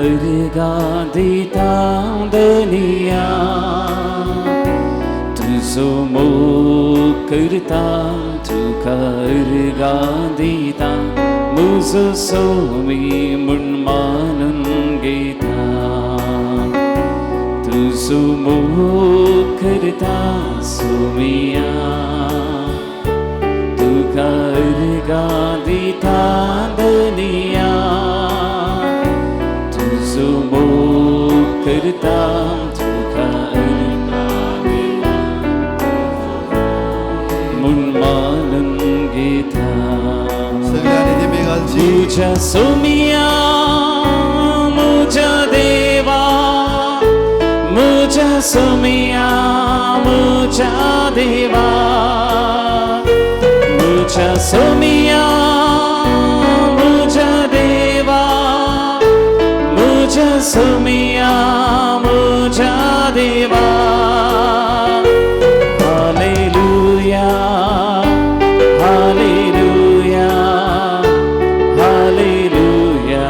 अर्गा दिता दनिया तुझो मोग करता तुका अर्गा दिता मुझो सोमी म्हूण मानून घेता तुझो मोग करता सोमिया तुका अर्गा दिता दनिया तुझो मोग करता तुका अर्गा दिता म्हूण मानून घेता तुझ्या सोमिया म्हज्या देवा म्हज्या सोमिया म्हज्या देवा म्हज्या सोमिया म्हज्या देवा म्हज्या सोमिया म्हज्या देवा hallelujah hallelujah hallelujah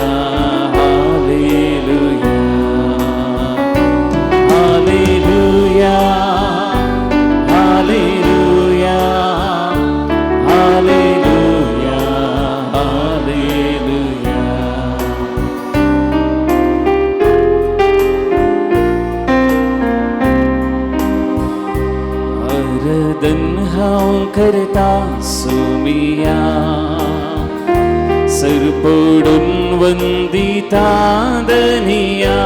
hallelujah hallelujah hallelujah hallelujah earthen हांव करता सोमिया सर पडून वंदिता दनिया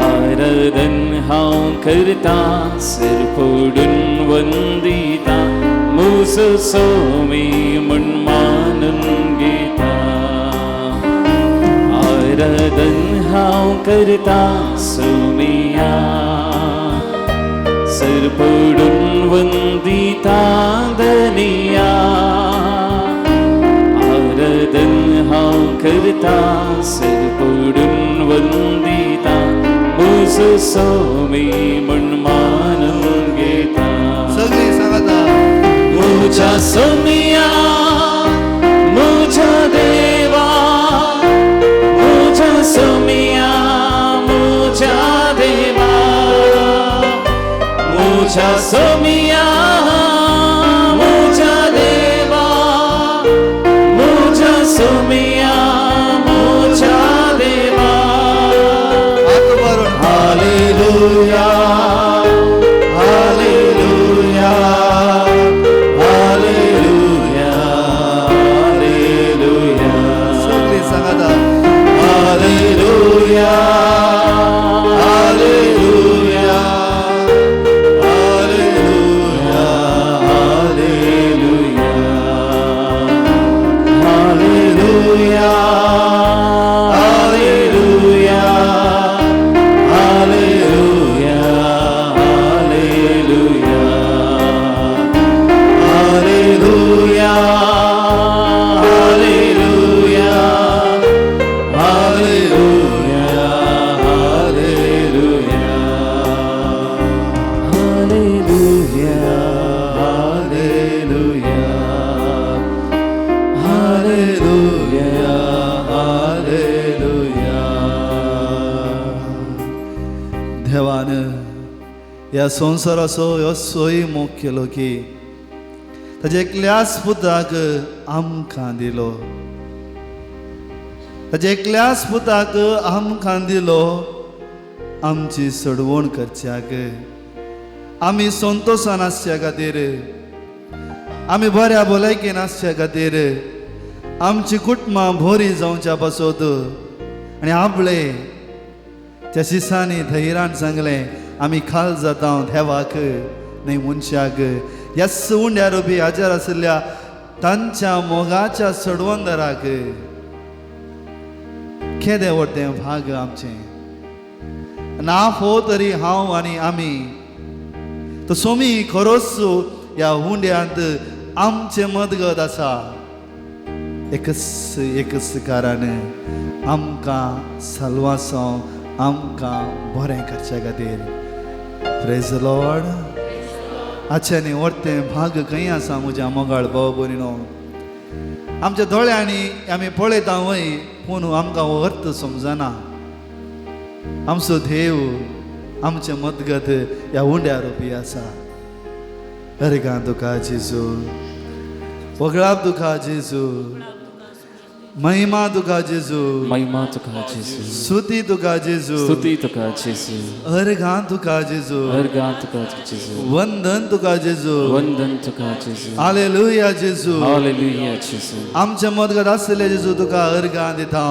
आराधन हांव करता सर पडून वंदिता मुझो सोमी म्हूण मानून घेता आराधन हांव करता सोमिया सर पडून वंदिता दनिया आराधन हांव करता सर पडून वंदिता मुझो सोमी म्हूण मानून घेता सगळी सांगाता मुझ्या सोमिया मुझ्या देवा मुझ्या सोमिया मुझ्या देवा मुझ्या सोमिया मुझ्या देवा मुझ्या सोमिया मुझ्या देवा हालेलुया हालेलुया हालेलुया हालेलुया सगळी सांगाता hallelujah hallelujah hallelujah hallelujah hallelujah देवान ह्या संवसाराचो असोय मोग केलो की ताच्या एकल्याच पुताक आमकां दिलो ताच्या एकल्याच पुताक आमकां दिलो आमची सडवण करच्याक आमी संतोशान आसच्या खातीर आमी बऱ्या भलायकेन आसच्या खातीर आमची कुटुंबां बरी जावच्या पासत आनी आपले त्या शिसांनी धैर्यान सांगलें आमी खाल जाता देवाक न्हय मनशाक ह्या उंड्यार उबी हाजेर आशिल्ल्या तांच्या मोगाच्या सडवंदराक केदें व्हडलें भाग आमचें ना फो तरी हांव आनी आमी तो सोमी खरोच ह्या उंड्यांत आमचें मदगत आसा एकच कारण आमकां साल्वासो आमकां बरें करच्या खातीर प्रेज द लॉर्ड आजच्यानी व्हडलें भाग खंय आसा म्हज्या मोगाळ भाव भयणीनो आमच्या दोळ्यांनी आमी पळयता वय पूण आमकां हो अर्थ समजना आमचो देव आमचे मदगत ह्या उंड्या रोपी आसा अर्गां तुका जेजू वगळाप तुका जेजू महिमा तुका जेजू महिमा तुका जेजू स्तुती तुका जेजू स्तुती तुका जेजू अर्गां तुका जेजू अर्गां तुका जेजू वंदन तुका जेजू वंदन तुका जेजू हालेलुया जेजू हालेलुया जेजू आमचे मदगत आसले जेजू तुका अर्गां दिता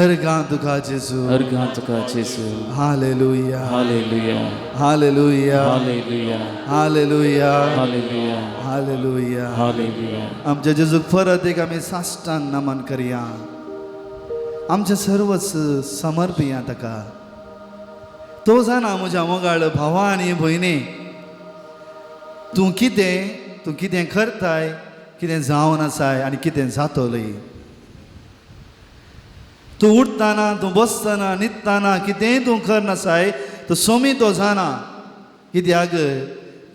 अर्गां तुका जेजू अर्गां तुका जेजू hallelujah hallelujah hallelujah hallelujah hallelujah hallelujah hallelujah hallelujah आमच्या जेजूक परत एक आमी साश्टांग नमन करया आमचे सर्वच समर्पिया ताका तो जाणा म्हज्या मोगाळ भावा आनी भयणी तूं कितें करताय कितें जावन आसाय आनी कितें जातोलय तूं उठतना तूं बसतना न्हिदतना कितेंय तूं करनासाय तो सोमी तो जाणा कित्याक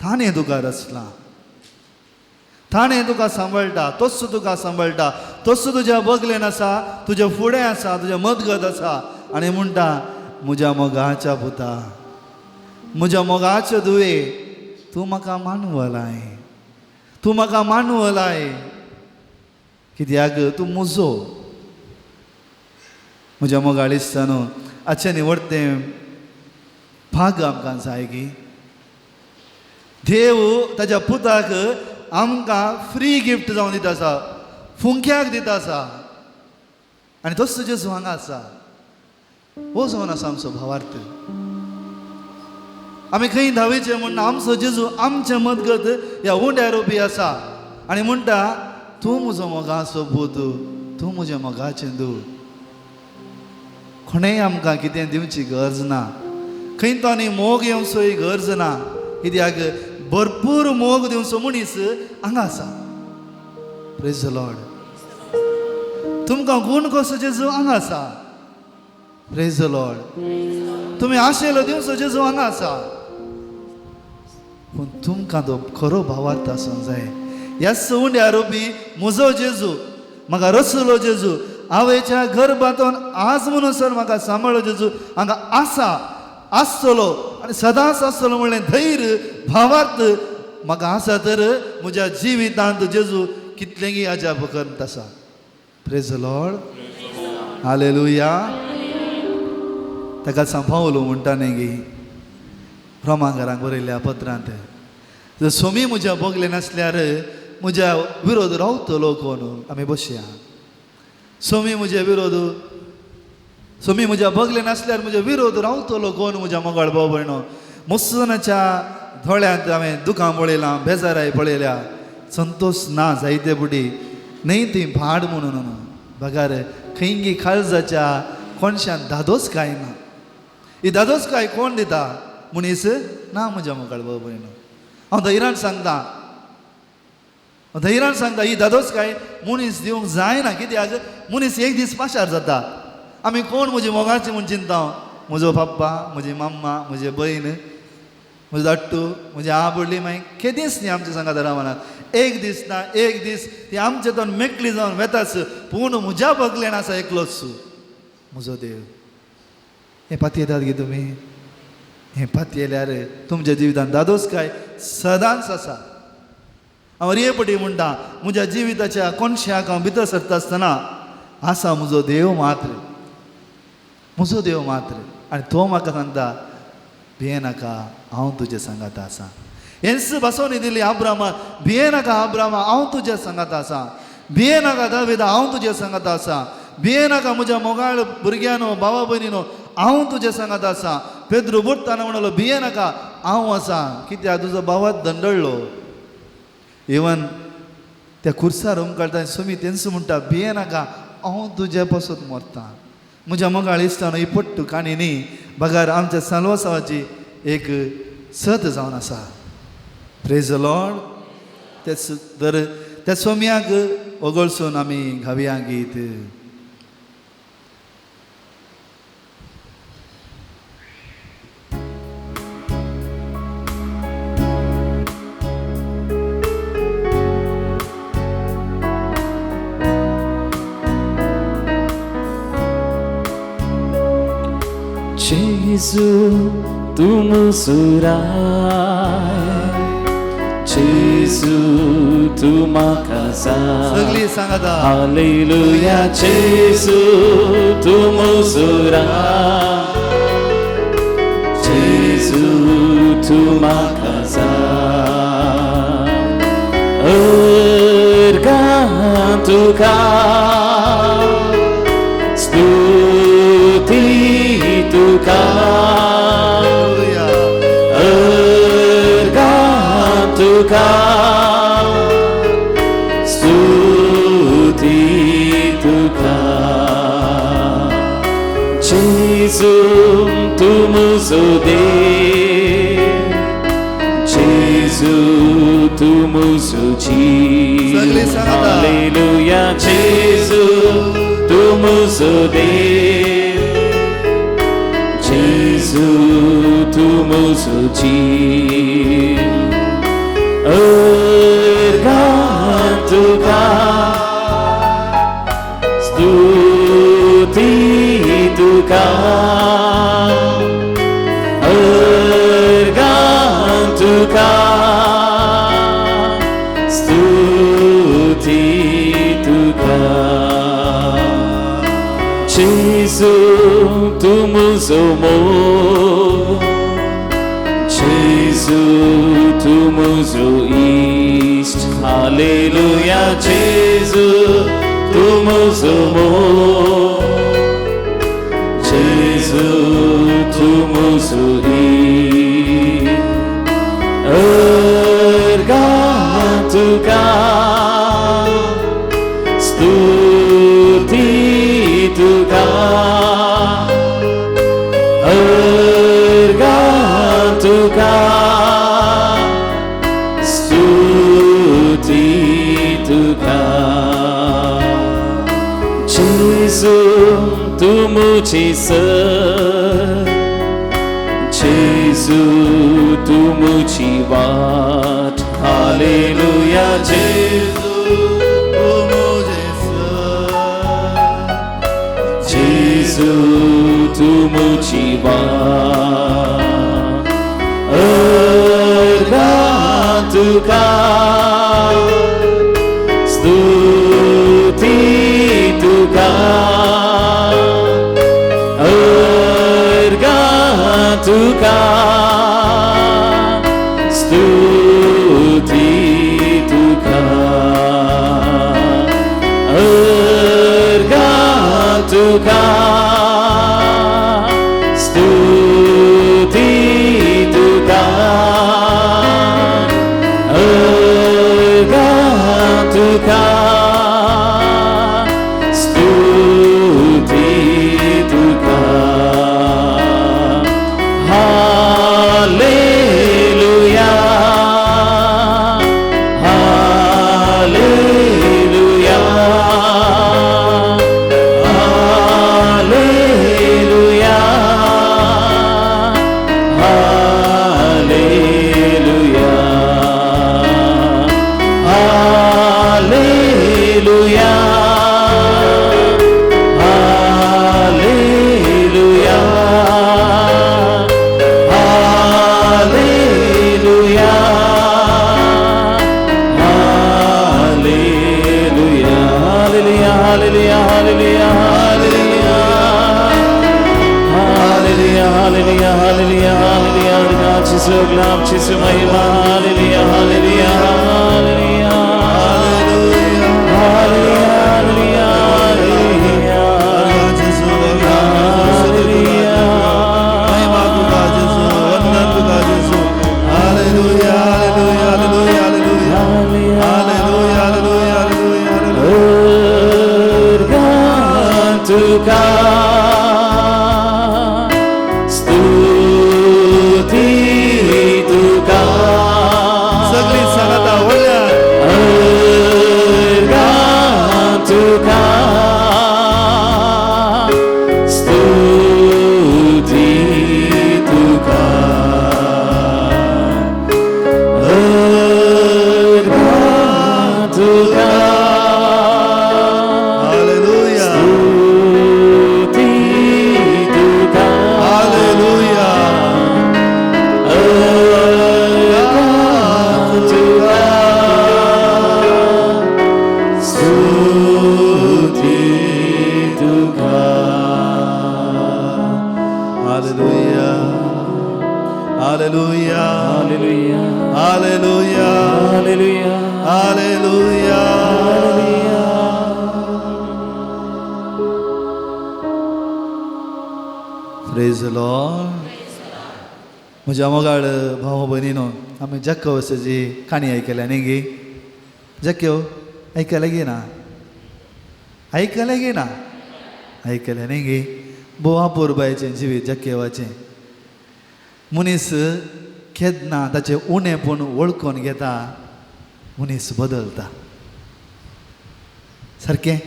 ताणें तुका रचला ताणें तुका सांबाळटा तोच तुका सांबाळटा तोच तुज्या बगलेन आसा तुज्या फुडें आसा तुज्या मदगत आसा आनी म्हणटा म्हज्या मोगाच्या पुता म्हज्या मोगाचे दुवे तूं म्हाका मानवलाय तूं म्हाका मानवलाय कित्याक तूं म्हजो म्हज्या मोगाळिस्तान आजचें निवडतें भाग आमकां जाय की देव ताच्या पुताक आमकां फ्री गिफ्ट जावन दिता आसा फुंक्याक दिता आसा आनी तोच जेजू हांगा आसा हो जावन आसा आमचो भावार्थ आमी खंय धांवेचे म्हणना आमचो जेजू आमचे मदगत ह्या उंड्या रोपी आसा आनी म्हणटा तूं म्हजो मोगाचो पूत तूं म्हज्या मोगाचें दूं कोणेंय आमकां कितें दिवची गरज ना खंय तो आनी मोग येवचोय गरज ना कित्याक भरपूर मोग दिवचो मनीस हांगा आसा प्रेज द लॉर्ड तुमकां गूण कसो जेजू हांगा आसा प्रेज द लॉर्ड तुमी आशेलो दिवचो जेजू हांगा आसा पूण तुमकां तो खरो भावार्थ आसूंक जाय ह्याच उंड्या रोपी म्हजो जेजू म्हाका रचलो जेजू आवयच्या गर्भांतून आज म्हणसर म्हाका सांबाळ्ळो जेजू हांगा आसा आसतलो आनी सदांच आसतलो म्हणलें धैर्य भावार्थ म्हाका आसा तर म्हज्या जिवितांत जेजू कितलेंय अजाप करत आसा प्रेज द लॉर्ड हालेलुया ताका सांबाळलो म्हणटा न्ही गी रोमांकारांक बरयल्या पत्रांत जर सोमी म्हज्या बगले नासल्यार म्हज्या विरोध रावतलो कोण आमी बसया सोमी म्हज्या बगले नासल्यार म्हज्या विरोध रावतलो कोण म्हज्या मोगाळ भाव भयणो मुसनाच्या दोळ्यांत हांवें दुखां पळयलां बेजाराय पळयल्या संतोष ना जायते बुडी न्ही ती भाड म्हणून बगार खंयगी काळजाच्या कोणशान धादोसकाय ना ही धादोसकाय कोण दिता मनीस ना म्हज्या मोगाळ भाव भयणो हांव धैर्यान सांगता ही धादोसकाय मनीस दिवंक जायना कित्याक मनीस एक दीस पाशार जाता आमी कोण म्हजी मोगाची म्हूण चिंता म्हजो पप्पा म्हजी मम्मा म्हजे भयण म्हजो धाट्टू म्हजी आवडली मागीर केदींच न्ही आमच्या सांगात रावनात एक दीस ना एक दीस ती आमचे दोन मेकळी जावन वेताच पूण म्हज्या बगलेन आसा एकलोच म्हजो देव हें पाती येतात गे तुमी हें पाती येयल्यार तुमच्या जिवितांत धादोसकाय सदांच आसा हांव रेपटी म्हणटा म्हज्या जिविताच्या कोणशाक हांव भितर सरता आसतना आसा म्हजो देव मात्र आनी तो म्हाका सांगता भियेनाका हांव तुजे सांगात आसा हेंच बसोवणी दिली आब्रामाक भियेनाका आब्रामा हांव तुज्या सांगात आसा भियेनाका दाविदा हांव तुज्या सांगात आसा भियेनाका म्हज्या मोगाळ भुरग्यानो भावा भयणीनो हांव तुज्या सांगात आसा पेद्रू बुडटाना म्हणलो भियेनाका हांव आसा कित्याक तुजो भावात दंडळ्ळो इवन त्या खुर्सार उमकळटा सुमी तेंच म्हणटा भियेनाका हांव तुज्या पासून मरता म्हज्या मोगाळ इश्टानो ही पट्टू काणी न्ही बगार आमच्या सालवासावाची एक सत जावन आसा प्रेज द लॉर्ड त्या सोम्याक ओगळसून आमी घावया गीत यीशु तू मुस्कुराए, यीशु तू makasih. सगळी सांगा आता. हालेलुया यीशु तू मुस्कुराए, यीशु तू makasih. Tergantukah stuti tukah, tergantukah stuti tukah. Jesus tu musuh Jesus tu musuci. Haleluya Jesus tu musude, Jesus tu musuci. Tergantukah stuti tukah, tergantukah stuti tukah. Jesus tu musuhmu, Jesus tu musuh East. Haleluya Jesus tu musuhmu, Jesus tu musuh East. Tergantukah stuti tukah, tergantukah stuti tukah. Jesus tu mujizat, Jesus tu mujizat. Haleluya Jesus tu mujizat, Jesus tu mujizat. Tergantukah stuti tukah, tergantukah stuti tukah, tergantukah stuti tukah, tergantukah stuti tukah. Haleluya, haleluya, haleluya, haleluya, haleluya, haleluya, haleluya, haleluya, haleluya, haleluya, haleluya, haleluya, haleluya, haleluya. Cisu glam, cisu mahima. Haleluya, haleluya, haleluya, haleluya, haleluya, haleluya. Jesus haleluya, महिमा तुझा Jesus, वंदन तुझा Jesus. Haleluya, haleluya, haleluya, haleluya, haleluya, haleluya, haleluya. Tergantukah stuti tukah, सगळी सांगा hallelujah Hallelujah. Hallelujah Hallelujah. Hallelujah praise the Lord म्हज्या मोगाळ भाव भयणीनो आमी जक्को वर्साची काणी आयकल्या न्ही गे जक्यो आयकल्या गे ना आयकल्या गे ना आयकल्या न्ही गे बोवा पोरबायचें जिवीत जक्केवाचें मनीस केन्ना ताचें उणेपण वळखून घेता मनीस बदलता सारकें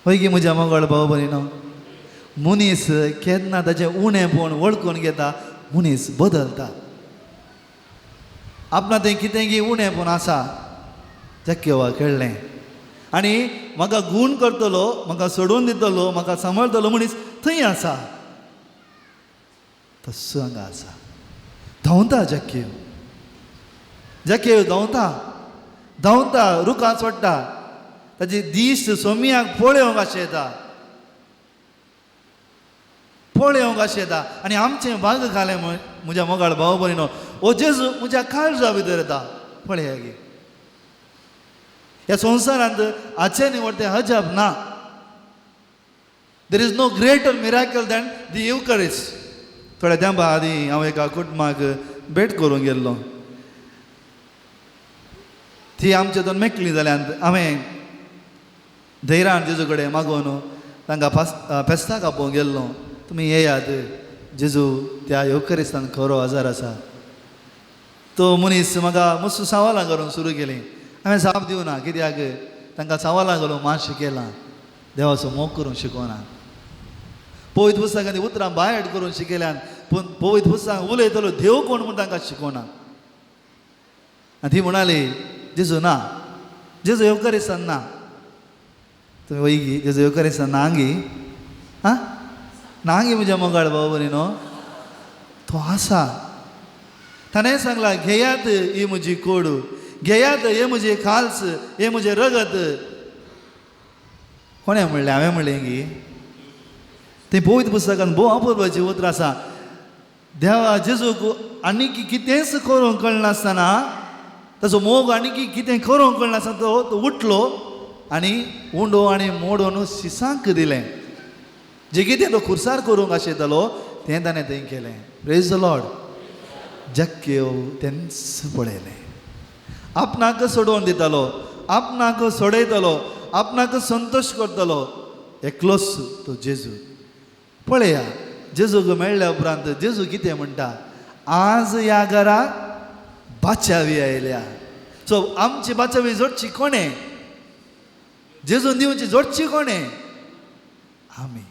हय गे म्हज्या मोगाळ भाव भयणीनो मनीस केन्ना ताचें उणेपण वळखून घेता मनीस बदलता आपणा थंय कितेंय उणेपण आसा जक्केवा कळ्ळें आनी म्हाका गूण करतलो म्हाका सोडून दितलो म्हाका सांबाळटलो मनीस थंय आसा तस्सो हांगा आसा धांवता जक्केव जक्केव धांवता धांवता रुखां सोडटा ताची दिश्ट सोमियाक पळोवंक अशें येता पळोवंक अशें येता आनी आमचें भाग घालें म्हज्या मोगाळ भाव भयणो ओ जेजू म्हज्या काळजा भितर येता पळया गे ह्या संवसारांत हाचे निवड तें अजाप ना there is no greater miracle than the eucharist थोड्या तेंपा आदीं हांव एका कुटुंबाक भेट करूंक गेल्लो ती आमचे दोन मेकळीं जाल्यात हांवें धैर्यान जेजू कडेन मागून तांकां फेस्ताक आपोवंक गेल्लो तुमी येयात जेजू त्या युकरिस्तान खरो आजार आसा तो मनीस म्हाका मस्त सवालां करूंक सुरू केलीं हांवें जाप दिवना कित्याक तांकां सवालां घालूंक मातशें केलां देवाचो मोग करूंक शिकोवना पवित्र पुस्तकांनी उतरां बायड करून शिकयल्यान पूण पवित्र पुस्तकांत उलयतलो देव कोण म्हूण तांकां शिकोवना आनी ती म्हणाली जेजू ना जेजू युकरिस्तान ना तुमी वयगी जेजू युकरिस्तान ना गे आं ना गे म्हज्या मोगाळ भाव भयणीनो तो आसा ताणें सांगला घेयात ही म्हजी कोडू घेयात हे म्हजे खाल्स हे म्हजे रगत कोणें म्हणलें हांवें म्हणलें गे तें पवित्र पुस्तकान भोव अपुर्बाचें उतर आसा देवा जेजूक आनीक कितेंच करूंक कळनासतना ताचो मोग आनीक कितें करूंक कळनासतना तो उठलो आनी उंडो आनी मोडून शिसांक दिलें जें कितें तो खुर्सार करूंक आशिल्लो तें ताणें थंय केलें प्रेज द लॉर्ड जक्केव तेंच पळयलें आपणाक सोडून दितालो आपणाक सोडयतलो आपणाक संतोश करतलो एकलोच तो जेजू पळया जेजूक मेळ्ळ्या उपरांत जेजू कितें म्हणटा आज ह्या घराक बाचावी आयल्या सो आमची बाचावी जोडची कोणें जेजू दिवची जोडची कोणें आमी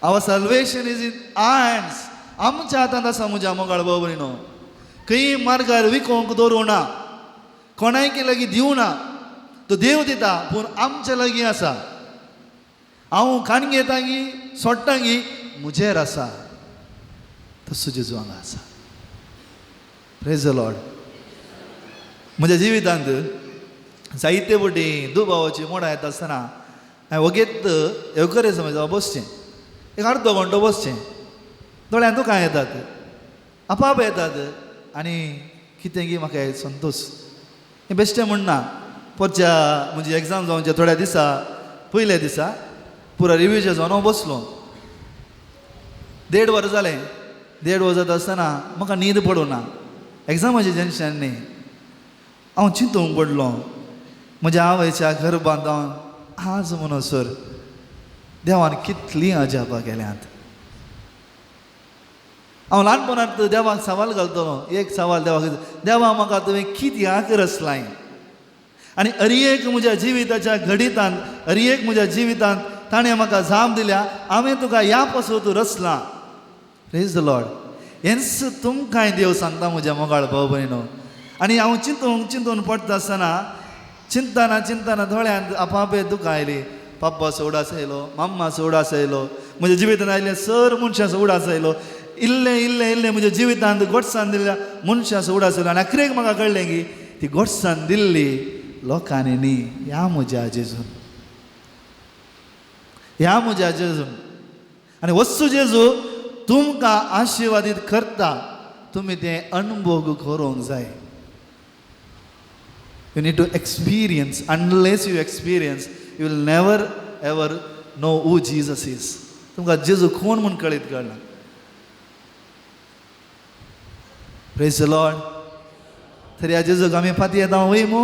आवर सल्वेशन इज इन हँड्स आमच्या हातांत आसा म्हज्या मोगाळ भाव भयणो खंय मार्गार विकोंक दवरूं ना कोणायकी लागीं दिवं ना तो देव दिता पूण आमचे लागीं आसा हांव खाण घेता गी सोडटा गी म्हजेर आसा तसो जेजू हांगा आसा प्रेज द लॉर्ड म्हज्या जिवितांत जायते फावटी दुभावाची मोडां येता आसतना हांवें वगेत युकरिस्तान बसचें एक अर्दो घंटो बसचें दोळ्यान दुकां येतात आपाप येतात आनी कितें गी म्हाका संतोश हें बेश्टें म्हणना परच्या म्हजी एग्जाम जावचे थोड्या दिसा पयल्या दिसा पुरो रिव्हिजन जावन हांव बसलो 1.5 वर जालें 1.5 वर जाता आसतना म्हाका न्हीद पडूना एग्जामाचें टेन्शन न्ही हांव चिंतूंक पडलो म्हज्या आवयच्या घर बांदून आज म्हणसर देवान कितलीं अजापां केल्यांत हांव ल्हानपणांत देवाक सवाल घालतलो एक सवाल देवा म्हाका तुवें कित्याक रचलाय आनी हर एक म्हज्या जिविताच्या घडितांत हर एक म्हज्या जिवितांत ताणें म्हाका जाप दिल्या हांवें तुका ह्या पासून तूं रचलां प्रेज द लॉर्ड हेंच तुमकांय देव सांगता म्हज्या मोगाळ भाव भयणो आनी हांव चिंतून पडटा आसतना चिंतना दोळ्यांत आपापे दुकां आयली पाप्पाचो उडास आयलो मम्माचो उडास आयलो म्हज्या जिवितांत आयले सर मनशाचो उडास आयलो इल्लें म्हज्या जिवितांत घोटसाण दिल्ल्या मनशाचो उडास आयलो आनी आखरेक म्हाका कळ्ळें की ती घोटसाण दिल्ली लोकांनी न्ही ह्या म्हज्या जेजून आनी वस्तू जेजू तुमकां आशिर्वादीत करता तुम्ही ते अनुभव करूंक जाय. You need to experience. Unless you experience, you will never ever know who Jesus is. तुमकां जेजू कोण म्हूण कळीत कळना. Praise the Lord. तरी ह्या जेजूक आमी फाटी येता वयमू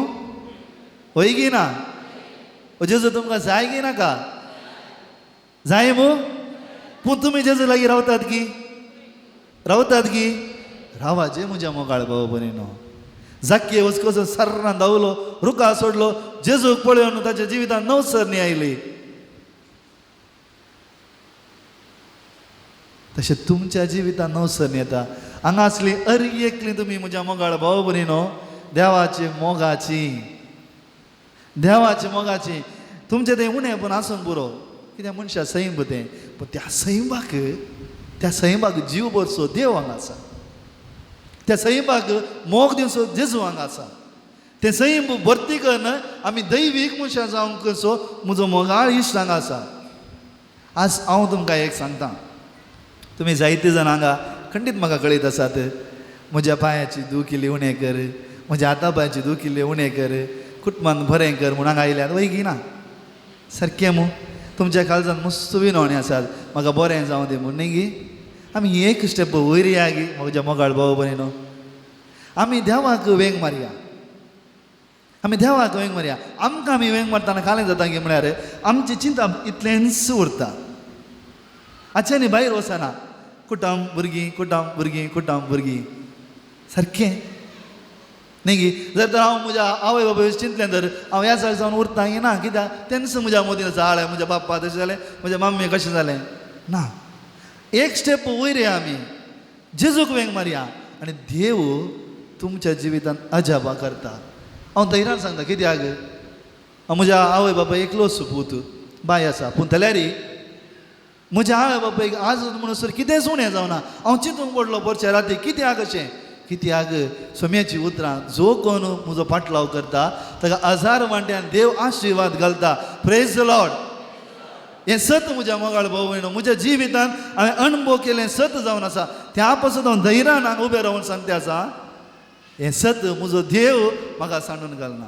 वय गी ना. जेजू तुमकां जाय गी नाका जाय मू. पूण तुमी जेजू लागीं रावतात की रावा जे म्हज्या मोगाळ भाव भयणीनो. जाक्के वचकोसो सर्रान धांवलो रुका सोडलो जेजूक पळोवन ताच्या जिवितांत नवसरणी आयली. तशें तुमच्या जिवितांत नवसरणी येता. हांगा असली एकली तुमी म्हज्या मोगाळ भाव भयणीनो देवाची मोगाची तुमचें तें उणें पूण आसून पुरो. कित्याक मनशां सैम तें पूण त्या सैमाक जीव भरसो देव हांगा आसा. त्या सैमाक मोग दिवचो जेजू हांगा आसा. तें सैम भरती करन आमी दैवीक मनशां जावंक कसो म्हजो मोगाळ इश्ट हांगा आसा. आज हांव तुमकां एक सांगता. तुमी जायते जाण हांगा खंडीत म्हाका कळयत आसात म्हज्या पांयाची दुखिल्ली उणें कर, म्हज्या हाता पांयाची दुखिल्ली उणें कर, कुटुंबान बरें कर म्हूण हांगा आयल्यात वय गी ना. सारकें मू तुमच्या काळजान मस्त विनवणी आसात म्हाका बरें जावं दी म्हूण न्ही गी. आमी एक स्टेप वयर या गी म्हज्या मोगाळ भाव भयणीनो. आमी देवाक वेंग मारया. आमकां आमी वेंग मारतना कालें जाता गे म्हळ्यार आमची चिंता इतलेंच उरता. आजच्या न्ही भायर वचना कुटुंब भुरगीं सारकें न्ही गी. जर तर हांव म्हज्या आवय बापाय चिंतलें तर हांव ह्या जाग्यार जावन उरता ना. कित्याक तेन्ना म्हज्या मोदीन जालें म्हज्या बाप्पा तशें जालें म्हज्या मम्मी कशें जालें ना. एक स्टेप वयर या आमी जेजूक वेंग मारया आनी देव तुमच्या जिवितांत अजापा करता. हांव धैर्यान सांगता कित्याक म्हज्या आवय बापाय एकलोच पूत बाय आसा पूण जाल्यारय म्हज्या आवय बापायक आज म्हणसर कितेंच उणें जावना. हांव चिंतूंक पडलो परच्या राती कित्याक अशें. कित्याक सोम्याची उतरां जो कोण म्हजो पाटलाव करता ताका 1000 वांट्यान देव आशिर्वाद घालता. Praise the Lord. हें सत म्हज्या मोगाळ भाव भयणो म्हज्या जिवितांत हांवें अणभव केलें सत जावन आसा. त्या पासून हांव धैर्यान हांगा उबें रावन सांगता आसा हें सत म्हजो देव म्हाका सांडून घालना.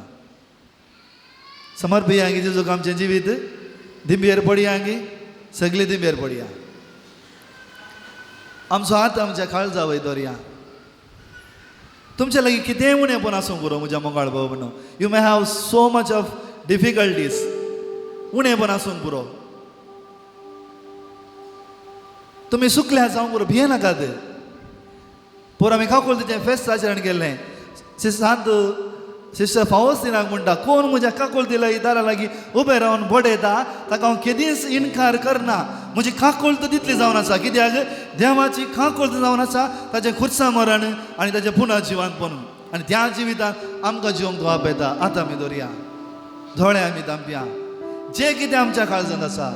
समर्पया गी जेजूक आमचें जिवीत. दिंबेर पडया गी सगळीं दिंबेर पडया. आमचो हात आमच्या काळजा वयर दवरया. तुमच्या लागीं कितेंय उणें पूण आसूं पुरो म्हज्या मोगाळ भाव भयणो. You may have so much of difficulties. उणें पूण आसूं पुरो. तुमी सुकल्या जावं पुरो भिये नाकात. पोर आमी काकोलतीचें फेस्त आचरण केल्लें. सिस्टर फावस्तिनाक म्हणटा कोण म्हज्या काकोलती लागीं दारा लागीं उबें रावन बडयता ताका हांव केदींच इन्कार करना. म्हजी काकोलत तितली जावन आसा कित्याक देवाची काकोलत जावन आसा ताचें खुर्सा मरण आनी ताचें पुना जिवांतपण. आनी त्या जिवितांत आमकां जिवंक तो आपयता. आतां आमी दवरया दोळे आमी धांपया. जें कितें आमच्या काळजांत आसा,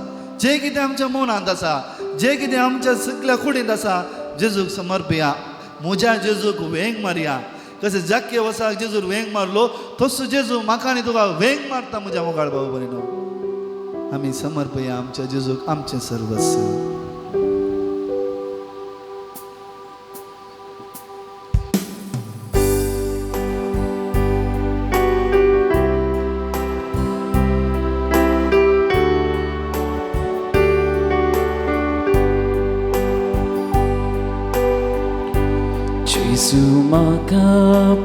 जें कितें आमच्या मनांत आसा, जें कितें आमच्या सगळ्या कुडींत आसा जेजूक समर्पया. म्हज्या जेजूक वेंग मारया. कशें जाक्के वसाक जेजूर वेंग मारलो तसो जेजू म्हाका आनी तुका वेंग मारता म्हज्या मोगाळ भाव भयणो. आमी समर्पया आमच्या जेजूक आमचें सर्वस्व. Jesu म्हाका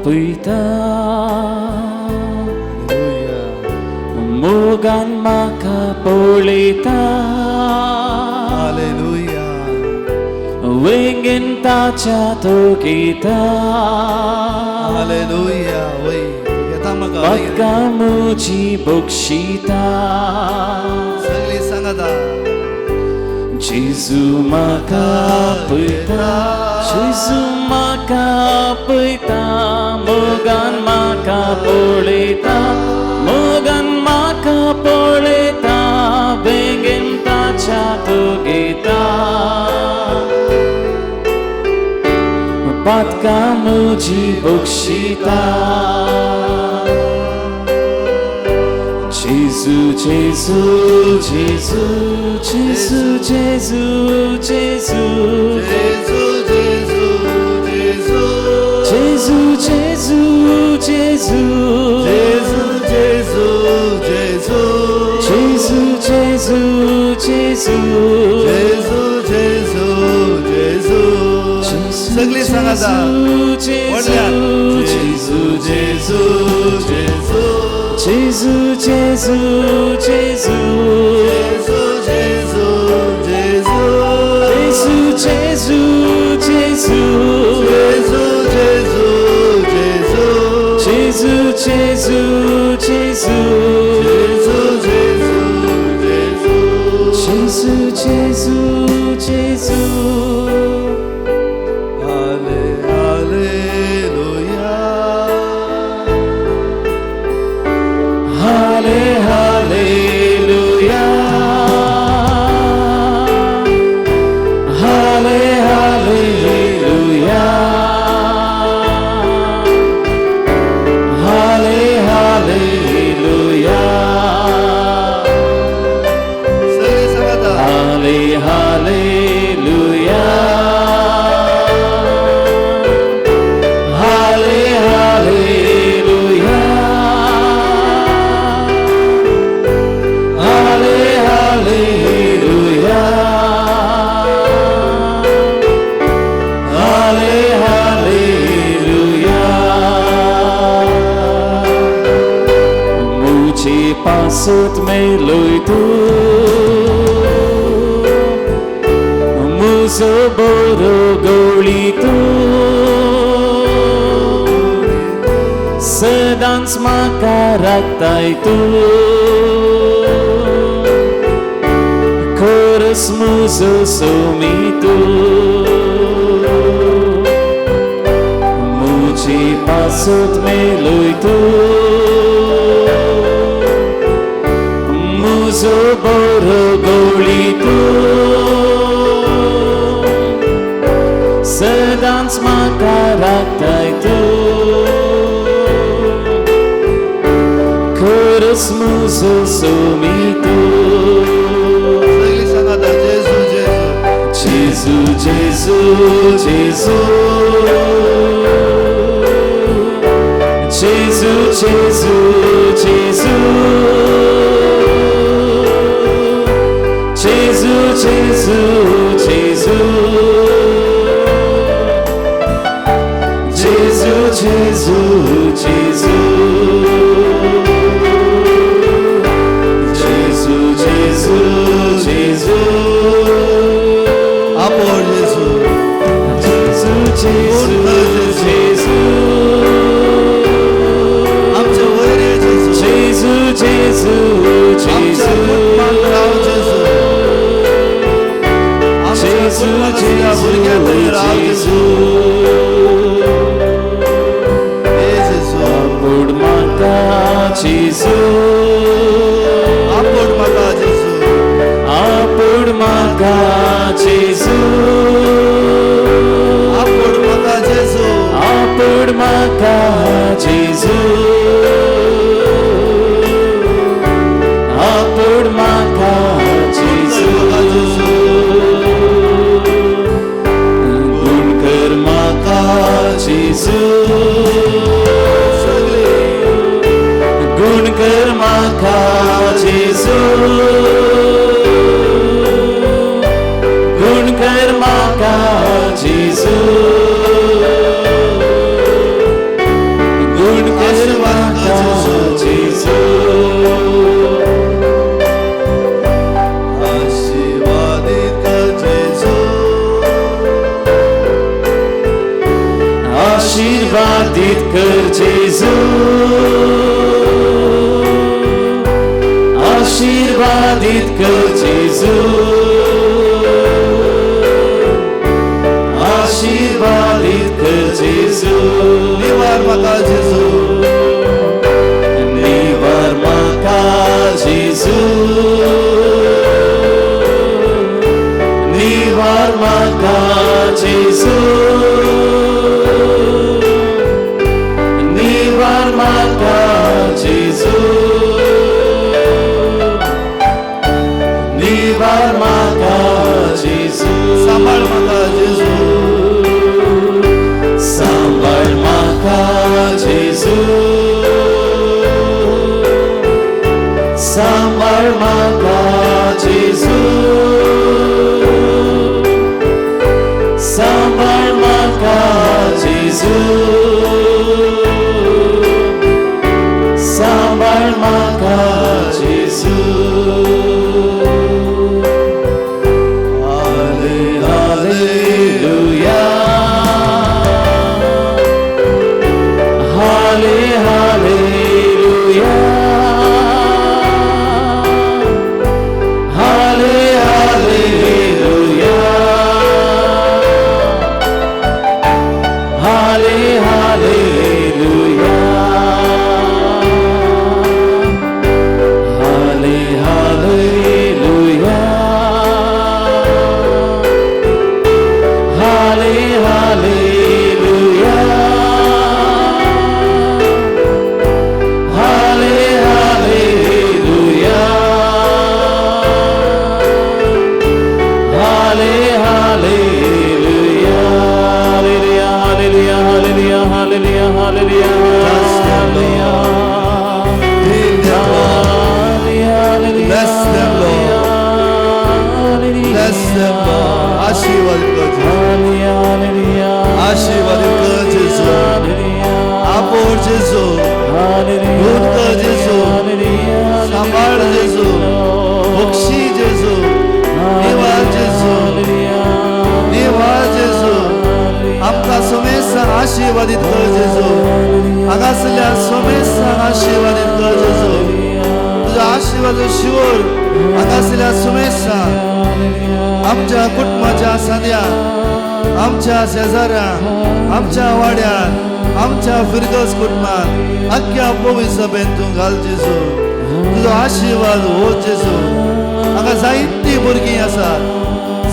पळयता मोगान म्हाका पळयता. हालेलुया. वेंगेन ताच्या तो घेता. हालेलुया. वय येता म्हाका म्हजी बक्षिता. सगळीं सांगाता. जेजू म्हाका पळयता. जेजू म्हाका पळयता. मोगान म्हाका पळयता. मोगान म्हाका पळयता. वेंगेन ताच्या तो घेता. पातका म्हजी बक्षिता. जेजू Jesu, Jesu, Jesu, Jesu, Jesu, Jesu, 예수 예수 예수 Jesu, Jesu, Jesu, 예수 예수 예수 Jesu, Jesu, Jesu, 예수 예수 सगळे सांगा आता वडल्यान Jesu, Jesu, 예수 Jesu, Jesu, Jesu, 예수 예수 예수 Jesu, Jesu, Jesu, 예수 예수 Jesu, Jesu, Jesu, 예수 Jesu, Jesu, Jesu. 할렐루야 Hallelujah. Hallelujah. Pasut me lui tu Muso boro goli tu Sedang semakaraktai tu Chorus muso sumi tu Muci pasut me lui tu Boro goli tu Sedang semakaraktai tu Chorus muso sumi tu Jesu, Jesu, Jesu Jesu, Jesu, Jesu Jesu, Jesu, Jesu, Jesu, Jesu, Jesu, Jesu, Jesu, Jesu, Apor Jesu, Jesu, Jesu, Jesu, आमचे वैरे Jesu, Jesu, Jesu, आमच्या Jesu. राव Jesu, Jesu, Jesu, Jesu, Apod maka Jesu, Apor maka Jesu, Apod maka Jesu, Apor maka Jesu, Apod maka Jesu, Apod maka Jesu. Jesu, gun कर माखा Jesu, gun कर माखा Jesu, gun कर माखा Jesu. आशीर्वादित कर Jesu, आशीर्वादित कर Jesu, आशीर्वादित कर Jesu. निवार मका Jesu, निवार मका Jesu, निवार मका Jesu. Nivar maka Jesu, सांभाळ म्हाका जेजू सांभाळ म्हाका जेजू सांभाळ म्हाका जेजू सांभाळ म्हाका जेजू सांभाळ म्हाका जेजू hallelujah hallelujah hallelujah hallelujah hallelujah hallelujah hallelujah hallelujah hallelujah Bless them, Lord. Bless them, Lord. आशीर्वादित कर आशीर्वादित कर जेजू आपोर जेजू दूध कर जेजू सांभाळ जेजू बक्षी जेजू निवाळ जेजू निवाळ जेजू आमकां समेस्तान आशीर्वादित कर जेजू हांगासरल्या समेस्तान आशीर्वादित कर जेजू तुझा आशीर्वाद शिवर हांगासरल्या समेस्तान आमच्या कुटुंबाच्या सांद्याक आमच्या शेजाऱ्यांक आमच्या वाड्यात आमच्या फिरगस कुटुंबात अख्ख्या पवित्र सभेन तूं घाल जेजू तुजो आशीर्वाद हो जेजू हांगा जायतीं भुरगीं आसात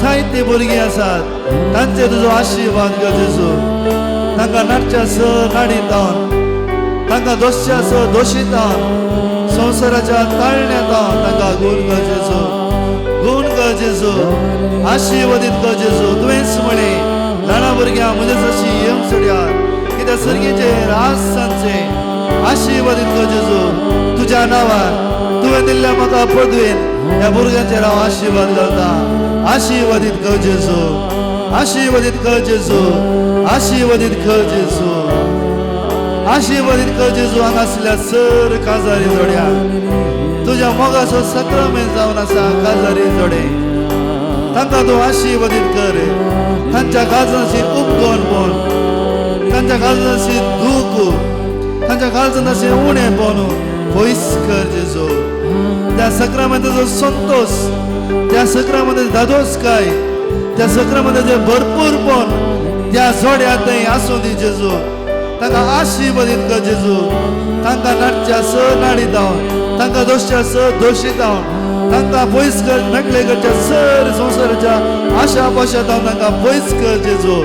जायतीं भुरगीं आसात तांचे तुजो आशीर्वाद घे जेजू तांकां नाटच्या स नाडीतावन तांकां दोशच्या स दोशीतावन संवसाराच्या ताळण्यातावन तांकां गूण कर जेजू गूण कर जेजू आशीर्वादीत कर जेजू तुवेंच म्हणे ल्हान भुरग्यां म्हजे जशी येवंक सोड्यात कित्याक सर्गीचे रास सांचे आशीर्वादीत कर जेजू तुज्या नांवान तुवें दिल्ल्या म्हाका पदवेन ह्या भुरग्यांचेर हांव आशीर्वाद घालता आशीर्वादीत कर जेजू आशीर्वादीत कर जेजू आशीर्वादीत कर जेजू आशीर्वादीत कर जेजू हांगासरल्या सर काजारी जोड्या तुज्या मोगाचो सक्रामेंत जावन आसा काजारी जोडे तांकां तूं आशीर्वादीत कर तांच्या काळजांची उपगोनपण तांच्या काळजांची दूख तांच्या काळजांची उणेपण पयस कर जेजू त्या सक्रामेंताचो संतोष त्या सक्रामेंताची दादोसकाय त्या सक्रामेंताचे भरपूरपण त्या जोड्या थंय आसूं दी जेजू तांकां आशीर्वादीत कर जेजू तांकां नाटच्या स नाडीतावन तांकां दोशच्या स दोशीतावन तांकां पयस कर मेकळेकडच्या सर संवसाराच्या आशा पाशातावन तांकां पयस कर जेजू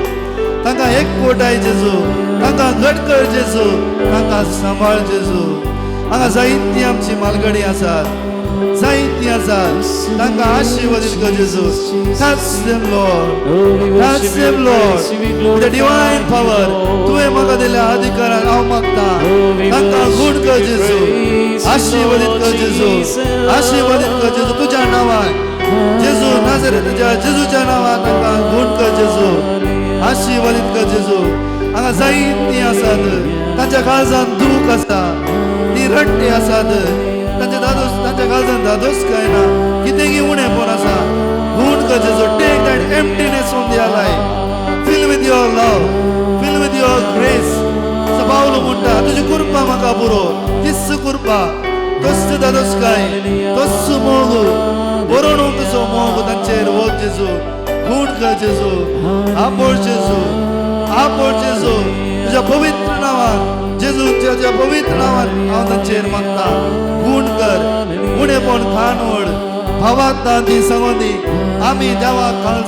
तांकां एकवटाय जेजू तांकां घट कर जेजू तांकां सांबाळ जेजू हांगा जायतीं आमची मालगडी आसात जायतीं आसात तांकां आशीर्वादीत कर जेजू touch them Lord touch them Lord with the divine power तुवें म्हाका दिल्या अधिकारान हांव मागता तांकां गूण कर जेजू आशीर्वादीत कर जेजू आशीर्वादीत कर जेजू तुज्या नांवान जेजू नाझारेथच्या जेजूच्या नांवान तांकां गूण कर जेजू आशीर्वादीत कर जेजू हांगा जायतीं आसात तांच्या काळजांत दूख आसा ती रडटी आसात तांच्या काळजांत दादोसकाय ना कितेंय उणेपण आसा गूण कर जेजू take that emptiness from their life fill with your love fill with your grace पावलो म्हणटा तुजी कृपा म्हाका पुरो तीच कृपा तोच दादोसकाय तोच मोग बरोवंक तुजो मोग तांचेर वच जेजू गूण कर जेजू आपोळ जेजू तुज्या पवित्र नांवान जेजूच्या पवित्र नांवान हांव तांचेर मागता गूण कर उणेपण खानवड भावाक ती संगोंदी आमी देवाक काल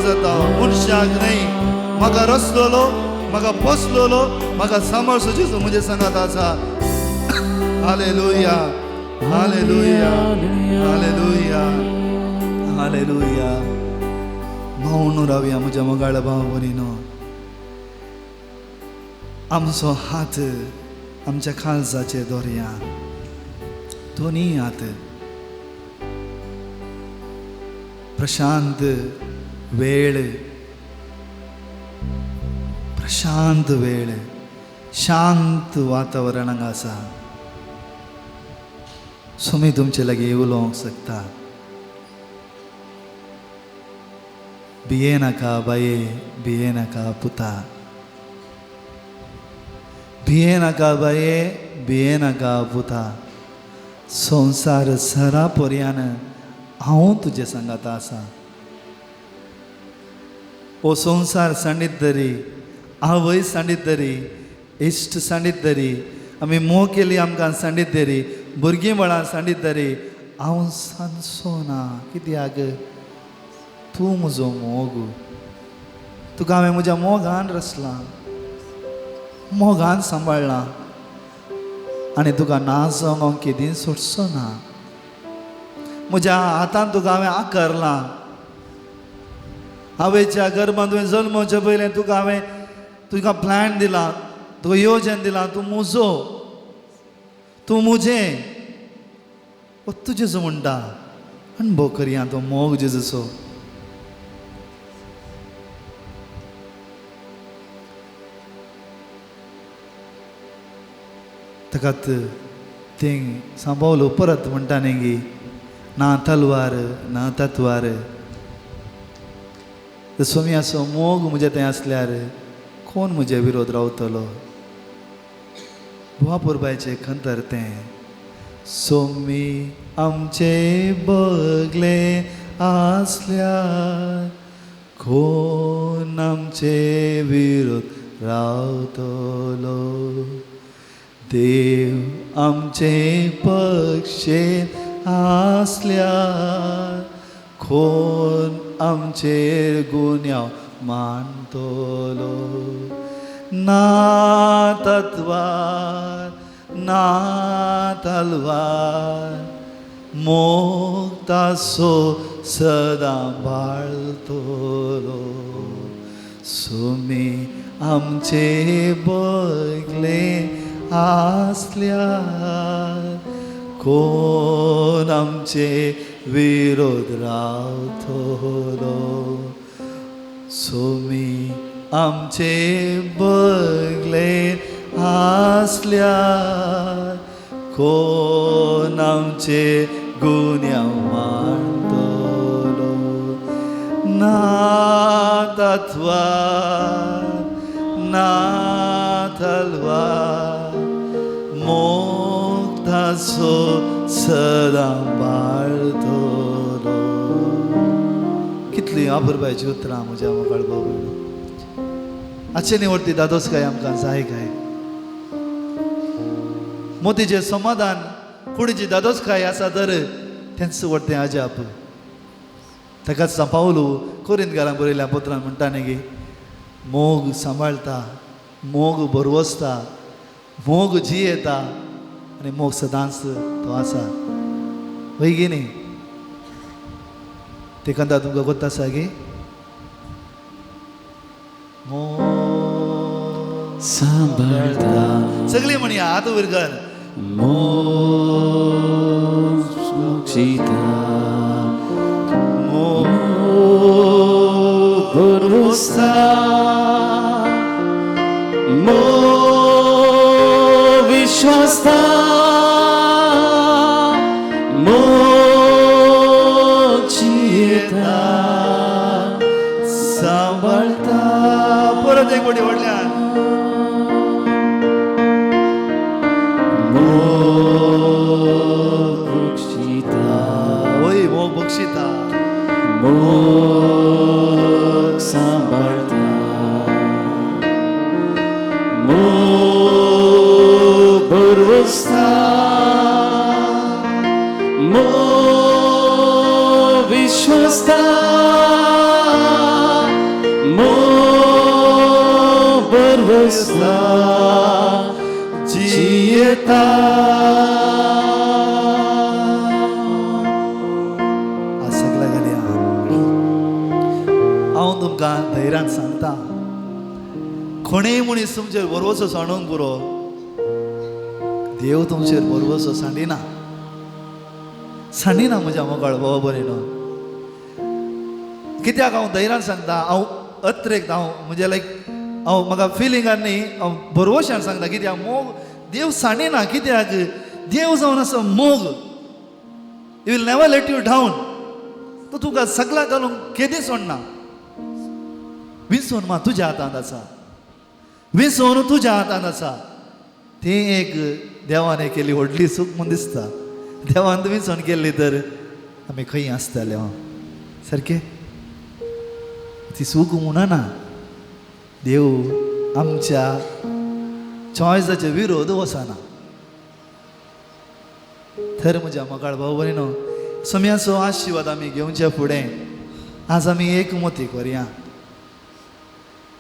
जाता मनशाक न्हय म्हाका रचलोलो म्हाका पोसलोलो म्हाका सांबाळचो जेजू म्हजे सांगात आसा हालेलुया हालेलुया हालेलुया हालेलुया मौन रावया म्हज्या मोगाळ भाव भरिनो आमचो हात आमच्या काळजाचेर दवरया दोनी हात प्रशांत वेळ प्रशांत वेळ शांत वातावरण हांगा आसा सुमी तुमचे लागीं उलोवंक शकता भिये नाका बाये भिये नाका पुता भिये नाका बाये भिये नाका पुता संसार सरा पर्यान हांव तुजे सांगात आसा ओ संसार सांडीत तरी आवय सांडीत तरी इश्ट सांडीत तरी आमी मोग केली आमकां सांडीत तरी भुरगीं बाळां सांडीत तरी हांव सांगचो ना कित्याक तूं म्हजो मोग तुका हांवें म्हज्या मोगान रचलां मोगान सांबाळ्ळां आनी तुका ना जावंक हांव केदीं सोडचो ना म्हज्या हातान तुका हांवें आकारलां आवयच्या गर्भांत तुवें जल्मच्या पयलें तुका प्लॅन दिला तुका येवजन दिलां तूं म्हजो तूं म्हजें तुजेचो म्हणटा अणभव करया तो मोग जेजूचो ताकाच तें सांबावलो परत म्हणटा न्ही गी ना तलवार ना तत्वार सोमी असो मोग म्हजे थंय आसल्यार कोण म्हजे विरोध रावतलो बुवापुरबायचे खंतर तें सोमी आमचे बगले आसल्यार कोण आमचे विरोध रावतलो देव आमचे पक्षेन आसल्यार कोण आमचेर गुन्यांव मानतलो ना तत्वार ना तलवार मोग तासो सदां बाळगतलो सोमी आमचे बगले आसल्यार कोण आमचे विरोध रावतलो सोमी आमचे बगले आसल्यार कोण आमचे गुन्यांव मानतलो ना तत्वार ना तलवार मोग तासो सदां बाळगतलो कितली आपुरबायची उतरां म्हज्या मोगाळ भाव आजचे निवडती दादोस काय आमकां जाय काय मोतीचे समाधान कुडीची दादोस काय आसा तर तेंच व्हरतें अजाप ताकाच सांपावलो कोरिंतकारांक बरयल्या पत्रान म्हणटा न्ही गे मोग सांबाळटा मोग बरवसता मोग जी येता आनी मोग सदांच तो आसा वय गे न्ही ते कंदा तुमकां कोत्ता आसा गे मोग सांबाळटा सगळी म्हणया हात वयर कर मोग मोक्षिता मोग बरवसता मोग विश्वासता मोग जियेता सांबाळता परत एक बडी व्हडल्यान मोग बक्षिता वय मोग बक्षिता मोग सांबाळता मोग बरवसता मोग विश्वासता मोग बरवसता जियेता हांव तुमकां धैर्यान सांगता कोणेय मनीस तुमचेर भरवसो सांडूंक पुरो देव तुमचेर भरवसो सांडिना म्हज्या मोगाळ भाव बरें न्हू कित्याक हांव धैर्यान सांगता हांव अत्रेक हांव म्हणजे लायक हांव म्हाका फिलिंगान न्ही हांव भरवशान सांगता कित्याक मोग देव सांडिना कित्याक देव जावन आसा मोग he will never let you down तो तुका सगळा घालूंक केदी सोडना विसोन मा तुज्या हातांत आसा विसोन तुज्या हातांत आसा ती एक देवान केली व्हडली सूख म्हूण दिसता देवान विसोन केल्ली तर आमी खंय आसताले सारकें ती सूख म्हणना देव आमच्या चॉयसाचे विरोध वचना तर म्हज्या मोगाळ भाव बरें न्हू समयाचो आशिर्वाद आमी घेवचे फुडें आज आमी एकमती करया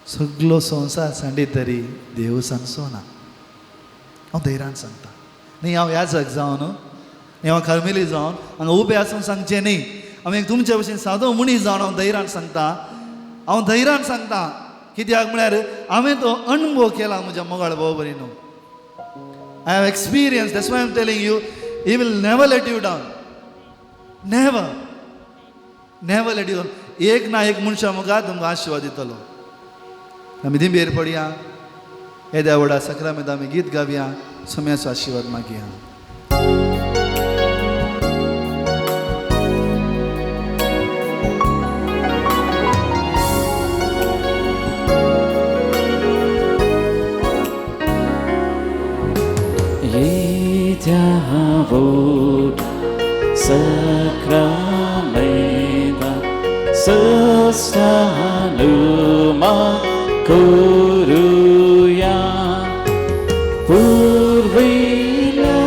सगळो संवसार सांडी तरी देव सांगचो ना हांव धैर्यान सांगता न्ही हांव ह्या जग जावन न्ही हांव खरमेली जावन हांगा उबे आसून सांगचें न्ही हांव एक तुमचे भशेन सादो मनीस जावन हांव धैर्यान सांगता कित्याक म्हळ्यार हांवें तो अणभव केला म्हज्या मोगाळ भाव बरी न्हू I have experience that's why I am telling you he will never let you down never let you down एक ना एक मनशा मुखार तुमकां आशिर्वाद दितलो आमी दिंबेर पडया येद्या व्हडा सक्रामेंत आमी गीत गावया समयाचो आशिर्वाद मागया Vod sakramenta sestaluma kuruya purvila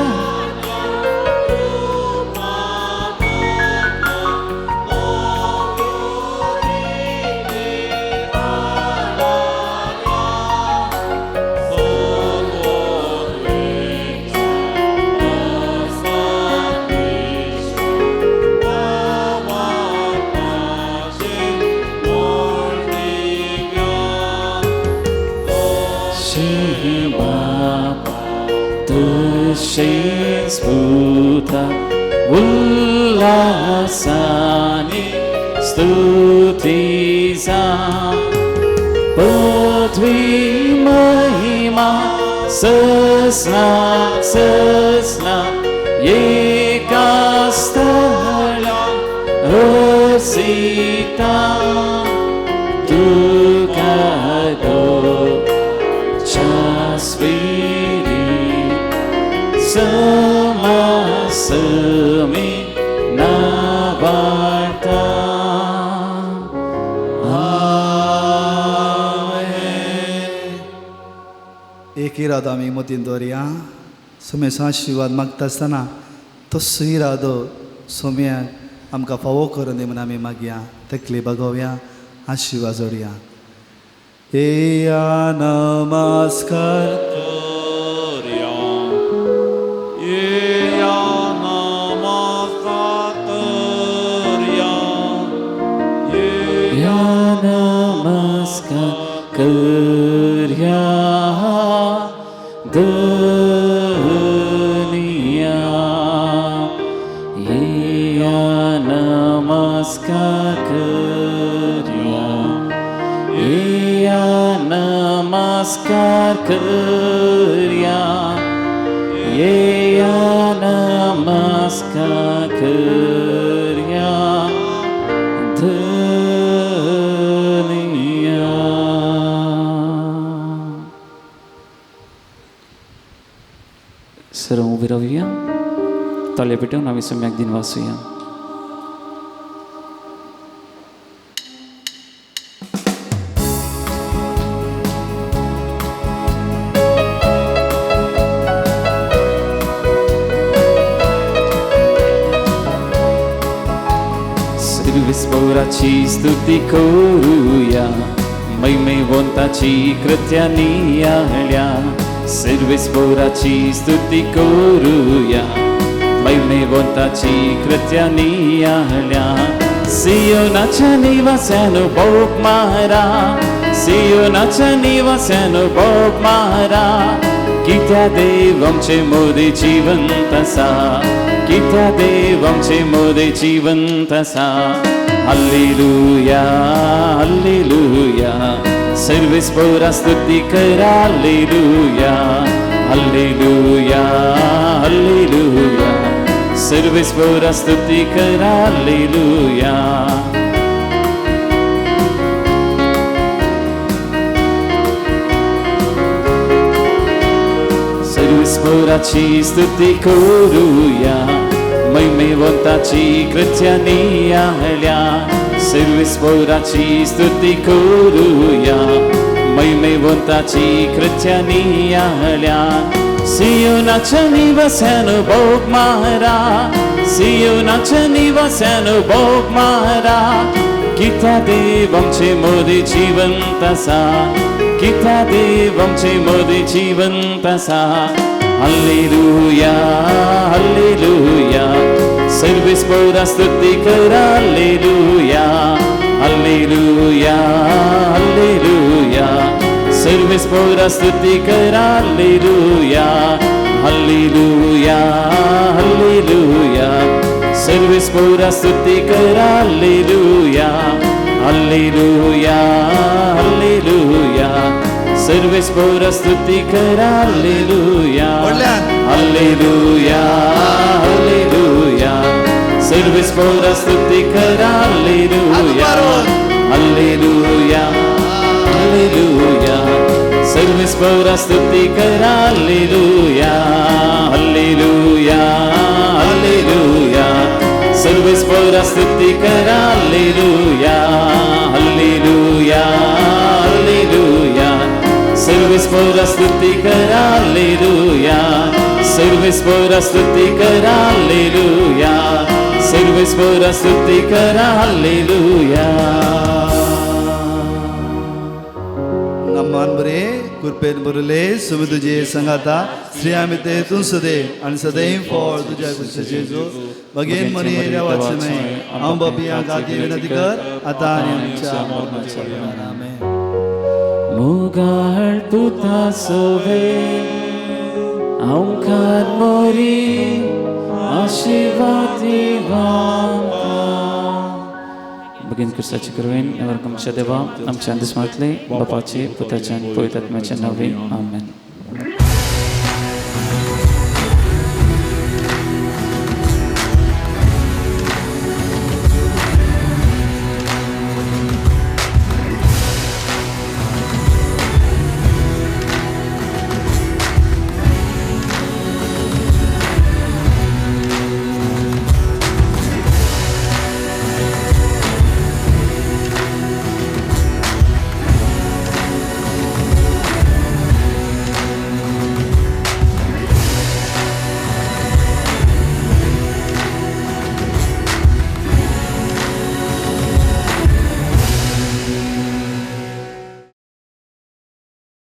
Sputa ullasani stutiza Padvi mahima sasna yekasthala rasita tukado chasviri Samasami navarta Amen. एक इरादो आमी मतीन दवरया समयाचो आशिर्वाद मागता आसतना तसो इरादो समयाक आमकां फावो करून दी म्हणून आमी मागया तकली बगोवया आशिर्वाद जोडया या नमस्कार Karya Daniya Ya namaskar karya Ya namaskar karya Ya namaskar karya सर्व उभी राहूया ताल्या पेटवून आम्ही सम्यक दिन वाचूया सर्विस्पौराची स्तुती करूया महिमेवंताची कृत्यानी आल्या सर्वेस्पौराची स्तुती करूया महिमेवंताची कृत्यानी आल्या सियोनाच्या निवासानो भोग मारा सियोनाच्या निवासानो भोग मारा कित्या देव आमचे मोदी जिवंत आसा कित्या देव आमचे मोदी जिवंत आसा हालेलुया हालेलुया सर्वेस पोरा स्तुती करा हालेलुया हालेलुया हालेलुया सर्वेस पोरा स्तुती करा हालेलुया सर्वेस पोराची स्तुती करूया महिमेवंताची कृत्यानी आहल्या सर्वेस पोराची स्तुती करूया महिमेवंताची कृत्यानी आहल्या सियोनाच्या निवासानो भोग मारा सियोनाच्या निवासानो भोग मारा कित्या देव आमचे मोदी जिवंत आसा कित्या देव आमचे मोदी जिवंत आसा हालेलुया हालेलुया सर्वेस पोरा स्तुती करा हालेलुया हालेलुया हालेलुया सर्वेस पोरा स्तुती करा हालेलुया हालेलुया हालेलुया सर्वेस पोरा स्तुती करा हालेलुया हालेलुया हालेलुया सर्वेस पोरा स्तुती करा हालेलुया हालेलुया हालेलुया सर्वेस पोरा स्तुती करा हालेलुया हालेलुया हालेलुया सर्वेस पोरा स्तुती करा हालेलुया हालेलुया हालेलुया सर्वेस पोरा स्तुती करा हालेलुया हालेलुया हालेलुया सर्वेस पोरा स्तुती करा हालेलुया सर्वेस पोरा स्तुती करा हालेलुया सर्वेस पोरा स्तुती करा हालेलुया ನಮ್ಮ ಅನ್ಬರೇ कृपेन बरले सुबह तुझे संगाता श्री आम्ही ते तुझे आणि सदैव फळ तुझ्या गुस्से जेजू बघेन मरी या वाचमे आम बापिया गाती विनंती कर आता आणि आमच्या मरणाच्या वेळेला आमेन मुगाळ तुता सोवे आमकां मोरी आशिर्वादी वामका बेगीन कुर्साची करवेन एवर आमच्या देवा आमच्या अंतस्मातले बापाचे पुताच्या आणि पवित्र आत्म्याच्या नावे आमेन